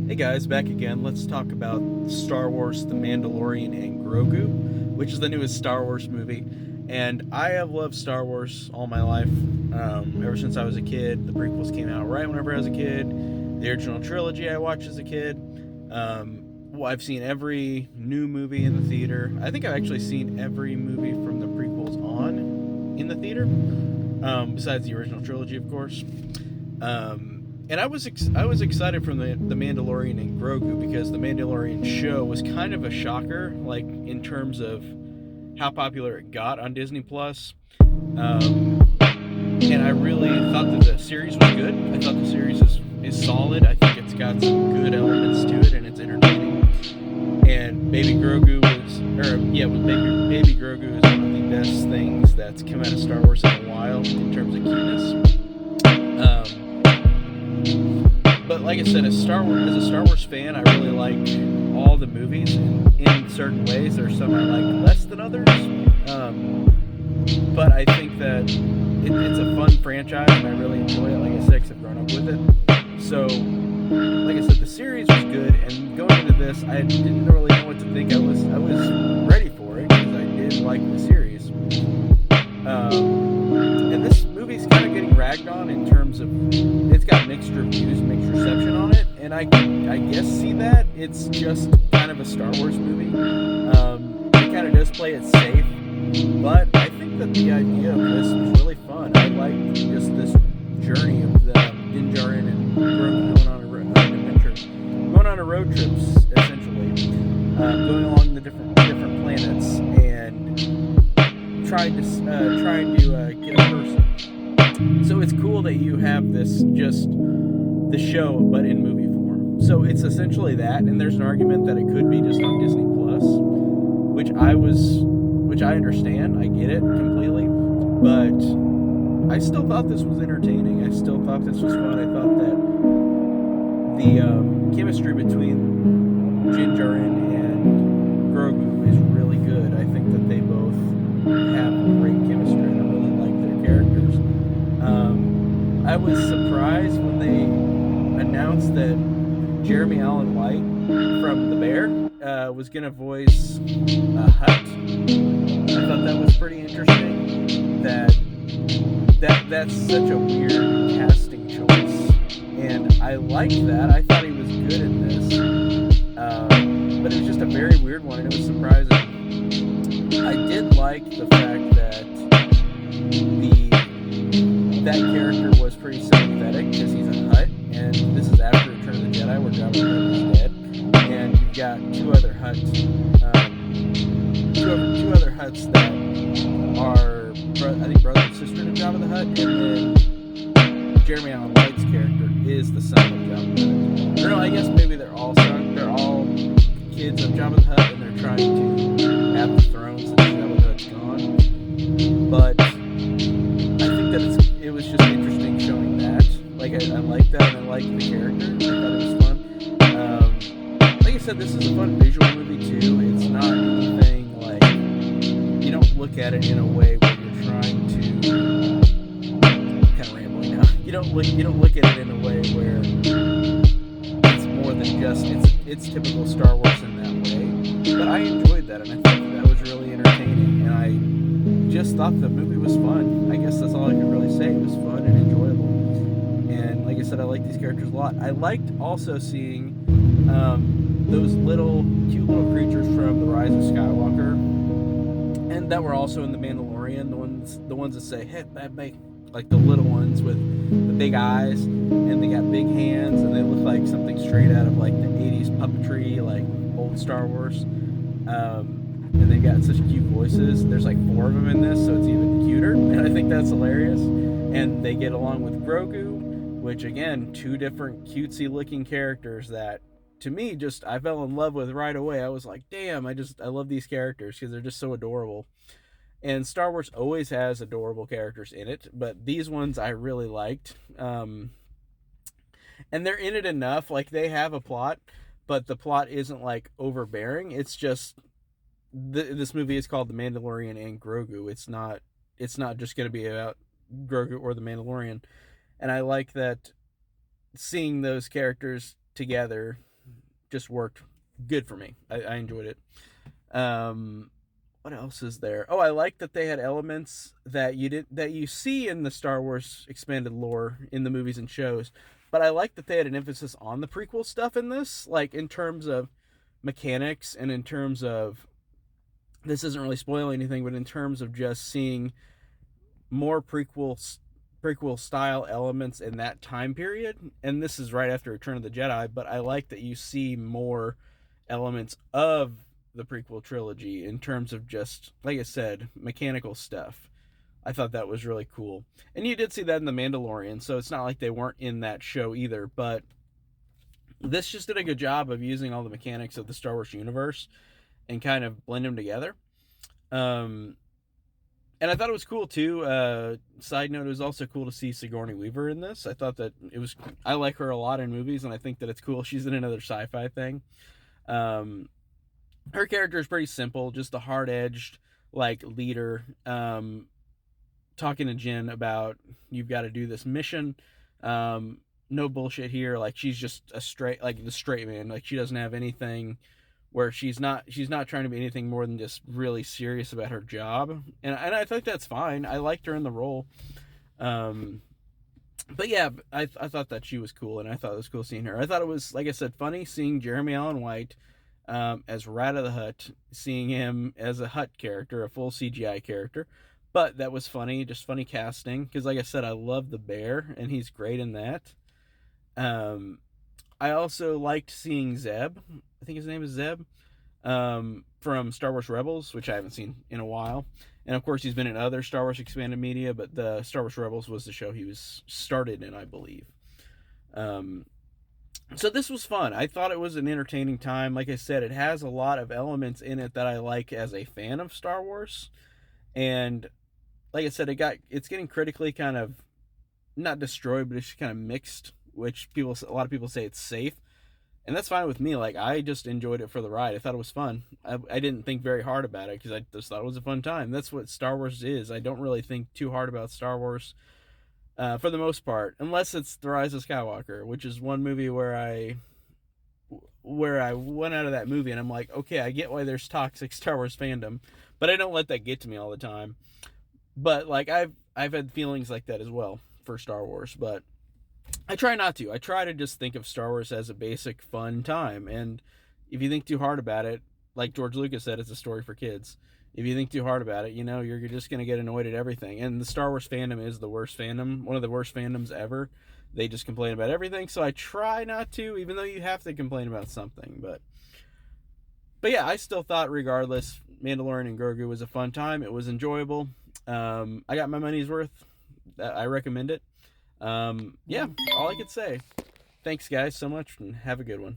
Hey guys, back again. Let's talk about Star Wars The Mandalorian and Grogu, which is the newest Star Wars movie. And I have loved Star Wars all my life. Ever since I was a kid. The prequels came out right whenever I was a kid. The original trilogy I watched as a kid. I've seen every new movie in the theater. I think I've actually seen every movie from the prequels on in the theater, besides the original trilogy, of course. And I was excited from the Mandalorian and Grogu because the Mandalorian show was kind of a shocker, like in terms of how popular it got on Disney Plus. And I really thought that the series was good. I thought the series is solid. I think it's got some good elements to it and it's entertaining. And Baby Grogu Baby Grogu is one of the best things that's come out of Star Wars in a while in terms of cuteness. But like I said, as a Star Wars fan, I really like all the movies. And in certain ways, there's some I like less than others. But I think that it's a fun franchise, and I really enjoy it. Like I said, 'cause I've grown up with it. So, like I said, the series was good, and going into this, I didn't really know what to think. I was ready for it because I did like the series. And this movie's kind of getting ragged on in terms of it's got mixed reviews, mixed reception on it, and I guess see that it's just kind of a Star Wars movie. It kind of does play it safe, but I think that the idea of this was really fun. I liked just this journey of the Din Djarin and Grogu going on an adventure, going on a road trips essentially, going along the different planets and trying to get a person. So it's cool that you have this just the show, but in movie form. So it's essentially that, and there's an argument that it could be just on Disney Plus, which I understand. I get it completely, but I still thought this was entertaining. I still thought this was fun. I thought that the chemistry between Din Djarin and Grogu is really good. I think that they both have great chemistry, and I really like their characters. I was surprised when they announced that Jeremy Allen White from The Bear was going to voice Hut. I thought that was pretty interesting. That's such a weird casting choice, and I liked that. I thought he was good in this, but it was just a very weird one, and it was surprising. I did like the fact that that character was pretty sympathetic because he's a Hutt, and this is after Return of the Jedi, where Jabba the Hutt is dead, and you've got two other Hutts that are, I think, brother and sister to Jabba the Hutt, and then Jeremy Allen White's character is the son of Jabba the Hutt. Or no, I guess maybe they're all kids of Jabba the Hutt, and they're trying to have the throne since Jabba the Hutt's gone. But I think that it was just interesting showing that. Like I like that, and I like the character. I thought it was fun. Like I said, this is a fun visual movie too. It's not anything like you don't look at it in a way where you're trying to kind of rambling now. You don't look at it in a way where it's more than just it's typical Star Wars in that way. But I enjoyed that, and I think that was really entertaining, and I just thought the movie was fun. I guess that's all I could really say. It was fun and enjoyable. And like I said, I like these characters a lot. I liked also seeing those cute little creatures from The Rise of Skywalker, and that were also in The Mandalorian. The ones that say, "Hey, make," like the little ones with the big eyes, and they got big hands, and they look like something straight out of like the '80s puppetry, like old Star Wars. And they got such cute voices. There's like 4 of them in this, so it's even cuter, and I think that's hilarious. And they get along with Grogu, which again, 2 different cutesy looking characters that to me just I fell in love with right away. I was like, damn, I love these characters because they're just so adorable. And Star Wars always has adorable characters in it, but these ones I really liked. And they're in it enough, like they have a plot, but the plot isn't like overbearing. It's just this movie is called The Mandalorian and Grogu. It's not just going to be about Grogu or the Mandalorian. And I like that seeing those characters together just worked good for me. I enjoyed it. What else is there? Oh, I like that they had elements that you see in the Star Wars expanded lore in the movies and shows, but I like that they had an emphasis on the prequel stuff in this, like in terms of mechanics and in terms of, this isn't really spoiling anything, but in terms of just seeing more prequel style elements in that time period. And this is right after Return of the Jedi, but I like that you see more elements of the prequel trilogy in terms of just, like I said, mechanical stuff. I thought that was really cool. And you did see that in The Mandalorian, so it's not like they weren't in that show either, but this just did a good job of using all the mechanics of the Star Wars universe and kind of blend them together. Um, and I thought it was cool too. Side note, it was also cool to see Sigourney Weaver in this. I thought that it was. I like her a lot in movies, and I think that it's cool. She's in another sci-fi thing. Um, her character is pretty simple, just a hard-edged like leader, talking to Jin about, you've got to do this mission. No bullshit here. Like, she's just a straight, like the straight man. Like, she doesn't have anything where she's not trying to be anything more than just really serious about her job, and I think that's fine. I liked her in the role. But yeah, I thought that she was cool, and I thought it was cool seeing her. I thought it was, like I said, funny seeing Jeremy Allen White as Rat of the Hutt, seeing him as a Hutt character, a full CGI character. But that was funny, just funny casting, because like I said, I love the bear, and he's great in that. I also liked seeing Zeb. I think his name is Zeb, from Star Wars Rebels, which I haven't seen in a while. And of course, he's been in other Star Wars expanded media, but the Star Wars Rebels was the show he was started in, I believe. So this was fun. I thought it was an entertaining time. Like I said, it has a lot of elements in it that I like as a fan of Star Wars. And like I said, it's getting critically kind of not destroyed, but it's kind of mixed, which a lot of people say it's safe. And that's fine with me. Like, I just enjoyed it for the ride. I thought it was fun. I didn't think very hard about it because I just thought it was a fun time. That's what Star Wars is. I don't really think too hard about Star Wars for the most part, unless it's The Rise of Skywalker, which is one movie where I went out of that movie and I'm like, okay, I get why there's toxic Star Wars fandom, but I don't let that get to me all the time. But like, I've had feelings like that as well for Star Wars, but I try not to. I try to just think of Star Wars as a basic fun time. And if you think too hard about it, like George Lucas said, it's a story for kids. If you think too hard about it, you're just going to get annoyed at everything. And the Star Wars fandom is the worst fandom, one of the worst fandoms ever. They just complain about everything. So I try not to, even though you have to complain about something. But yeah, I still thought, regardless, Mandalorian and Grogu was a fun time. It was enjoyable. I got my money's worth. I recommend it. Yeah, all I could say. Thanks, guys, so much, and have a good one.